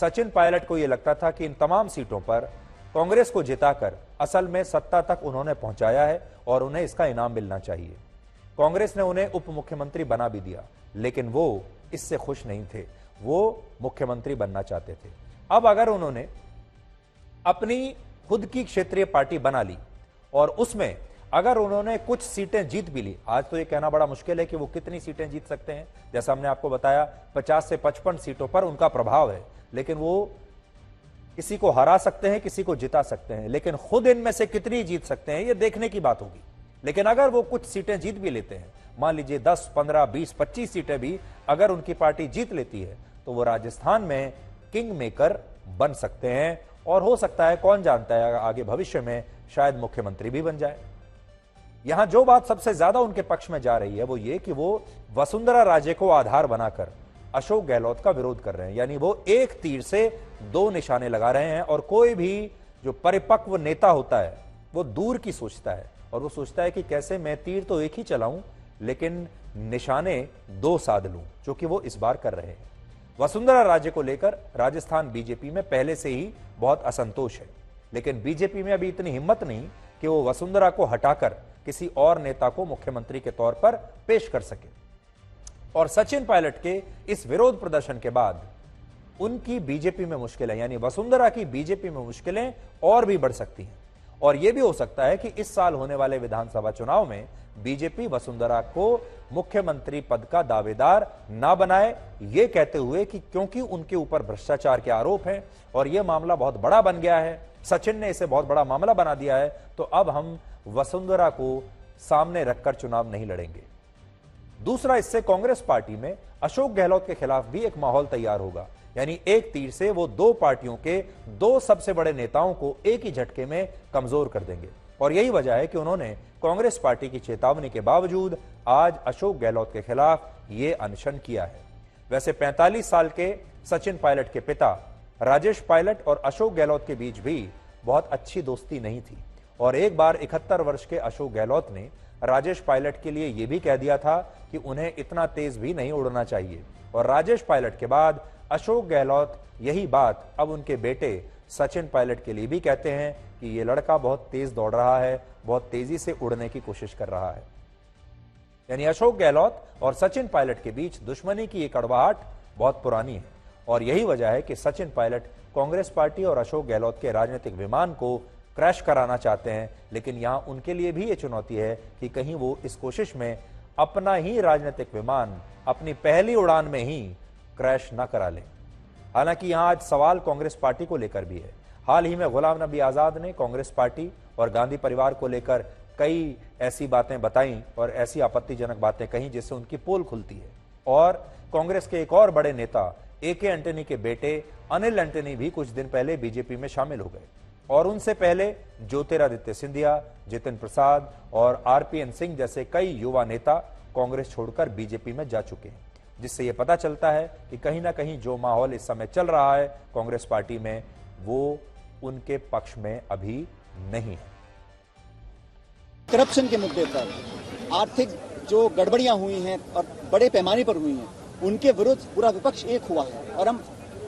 सचिन पायलट को यह लगता था कि इन तमाम सीटों पर कांग्रेस को जिताकर असल में सत्ता तक उन्होंने पहुंचाया है और उन्हें इसका इनाम मिलना चाहिए। कांग्रेस ने उन्हें उप मुख्यमंत्री बना भी दिया, लेकिन वो इससे खुश नहीं थे, वो मुख्यमंत्री बनना चाहते थे। अब अगर उन्होंने अपनी खुद की क्षेत्रीय पार्टी बना ली और उसमें अगर उन्होंने कुछ सीटें जीत भी ली, आज तो ये कहना बड़ा मुश्किल है कि वो कितनी सीटें जीत सकते हैं, जैसा हमने आपको बताया 50 से 55 सीटों पर उनका प्रभाव है, लेकिन वो किसी को हरा सकते हैं, किसी को जिता सकते हैं, लेकिन खुद इनमें से कितनी जीत सकते हैं ये देखने की बात होगी। लेकिन अगर वो कुछ सीटें जीत भी लेते हैं, मान लीजिए 10, 15, 20, 25 सीटें भी अगर उनकी पार्टी जीत लेती है, तो वो राजस्थान में किंग मेकर बन सकते हैं और हो सकता है, कौन जानता है, आगे भविष्य में शायद मुख्यमंत्री भी बन जाए। यहां जो बात सबसे ज्यादा उनके पक्ष में जा रही है वो ये कि वो वसुंधरा राजे को आधार बनाकर अशोक गहलोत का विरोध कर रहे हैं, यानी वो एक तीर से दो निशाने लगा रहे हैं। और कोई भी जो परिपक्व नेता होता है वो दूर की सोचता है और वो सोचता है कि कैसे मैं तीर तो एक ही चलाऊं लेकिन निशाने दो साध लूं, जो कि वो इस बार कर रहे हैं। वसुंधरा राजे को लेकर राजस्थान बीजेपी में पहले से ही बहुत असंतोष है, लेकिन बीजेपी में अभी इतनी हिम्मत नहीं कि वो वसुंधरा को हटाकर किसी और नेता को मुख्यमंत्री के तौर पर पेश कर सके। और सचिन पायलट के इस विरोध प्रदर्शन के बाद उनकी बीजेपी में मुश्किलें, यानी वसुंधरा की बीजेपी में मुश्किलें और भी बढ़ सकती हैं। और यह भी हो सकता है कि इस साल होने वाले विधानसभा चुनाव में बीजेपी वसुंधरा को मुख्यमंत्री पद का दावेदार ना बनाए, यह कहते हुए कि क्योंकि उनके ऊपर भ्रष्टाचार के आरोप हैं और यह मामला बहुत बड़ा बन गया है, सचिन ने इसे बहुत बड़ा मामला बना दिया है, तो अब हम वसुंधरा को सामने रखकर चुनाव नहीं लड़ेंगे। दूसरा, इससे कांग्रेस पार्टी में अशोक गहलोत के खिलाफ भी एक माहौल तैयार होगा, यानी एक तीर से वो दो पार्टियों के दो सबसे बड़े नेताओं को एक ही झटके में कमजोर कर देंगे। और यही वजह है कि उन्होंने कांग्रेस पार्टी की चेतावनी के बावजूद आज अशोक गहलोत के खिलाफ ये अनशन किया है। वैसे 45 साल के सचिन पायलट के पिता राजेश पायलट और अशोक गहलोत के बीच भी बहुत अच्छी दोस्ती नहीं थी और एक बार 71 वर्ष के अशोक गहलोत ने राजेश पायलट के लिए यह भी कह दिया था कि उन्हें इतना तेज भी नहीं उड़ना चाहिए। और राजेश पायलट के बाद अशोक गहलोत यही बात अब उनके बेटे सचिन पायलट के लिए भी कहते हैं कि ये लड़का बहुत तेज दौड़ रहा है, बहुत तेजी से उड़ने की कोशिश कर रहा है। यानी अशोक गहलोत और सचिन पायलट के बीच दुश्मनी की ये कड़वाहट बहुत पुरानी है और यही वजह है कि सचिन पायलट कांग्रेस पार्टी और अशोक गहलोत के राजनीतिक विमान को क्रैश कराना चाहते हैं। लेकिन यहां उनके लिए भी ये चुनौती है कि कहीं वो इस कोशिश में अपना ही राजनीतिक विमान अपनी पहली उड़ान में ही क्रैश न करा लें। हालांकि यहां आज सवाल कांग्रेस पार्टी को लेकर भी है। हाल ही में गुलाम नबी आजाद ने कांग्रेस पार्टी और गांधी परिवार को लेकर कई ऐसी बातें बताई और ऐसी आपत्तिजनक बातें कही जिससे उनकी पोल खुलती है। और कांग्रेस के एक और बड़े नेता AK एंटनी के बेटे अनिल एंटनी भी कुछ दिन पहले बीजेपी में शामिल हो गए और उनसे पहले ज्योतिरादित्य सिंधिया, जितिन प्रसाद और RPN सिंह जैसे कई युवा नेता कांग्रेस छोड़कर बीजेपी में जा चुके हैं, जिससे यह पता चलता है कि कहीं ना कहीं जो माहौल इस समय चल रहा है कांग्रेस पार्टी में वो उनके पक्ष में अभी नहीं है। करप्शन के मुद्दे पर आर्थिक जो गड़बड़ियां हुई हैं और बड़े पैमाने पर हुई हैं, उनके विरुद्ध पूरा विपक्ष एक हुआ है और हम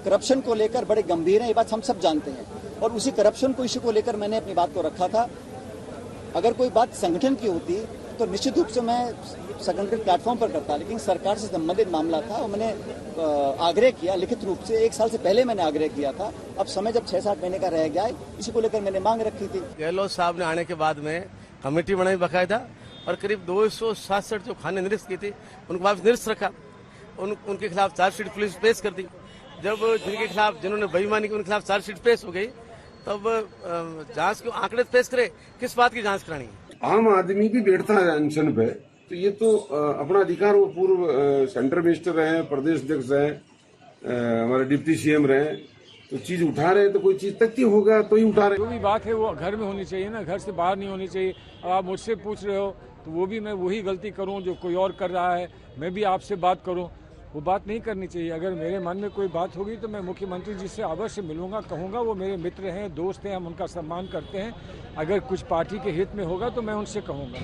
करप्शन को लेकर बड़े गंभीर हैं, ये बात हम सब जानते हैं। और उसी करप्शन को इश्यू को लेकर मैंने अपनी बात को रखा था। अगर कोई बात संगठन की होती तो निश्चित रूप से मैं संगठन प्लेटफॉर्म पर करता, लेकिन सरकार से संबंधित मामला था और मैंने आग्रह किया लिखित रूप से, 1 साल से पहले मैंने आग्रह किया था। अब समय जब 6-7 महीने का रह गया है, इसी को लेकर मैंने मांग रखी थी। गहलोत साहब ने आने के बाद में कमेटी बनाई बाकायदा और करीब 267 जो खाने निरस्त की थी उनको वापस निरस्त रखा, उनके खिलाफ चार्जशीट पुलिस पेश कर दी। जब जिनके खिलाफ जिन्होंने बेईमानी की उनके खिलाफ चार्जशीट पेश हो गई, तब जांच को आंकड़े पेश करे, किस बात की जांच करानी है। आम आदमी भी बैठता है अनशन पे, तो ये तो अपना अधिकार, वो पूर्व सेंटर मिनिस्टर रहे, प्रदेश अध्यक्ष रहे, हमारे डिप्टी CM रहे, तो चीज उठा रहे तो कोई चीज तथ्य होगा तो ही उठा रहे। जो भी बात है वो घर में होनी चाहिए ना, घर से बाहर नहीं होनी चाहिए। अब आप मुझसे पूछ रहे हो तो वो भी मैं वही गलती करूं जो कोई और कर रहा है, मैं भी आपसे बात करूं, वो बात नहीं करनी चाहिए। अगर मेरे मन में कोई बात होगी तो मैं मुख्यमंत्री जी से अवश्य मिलूंगा, कहूंगा, वो मेरे मित्र हैं, दोस्त हैं, हम उनका सम्मान करते हैं। अगर कुछ पार्टी के हित में होगा तो मैं उनसे कहूंगा।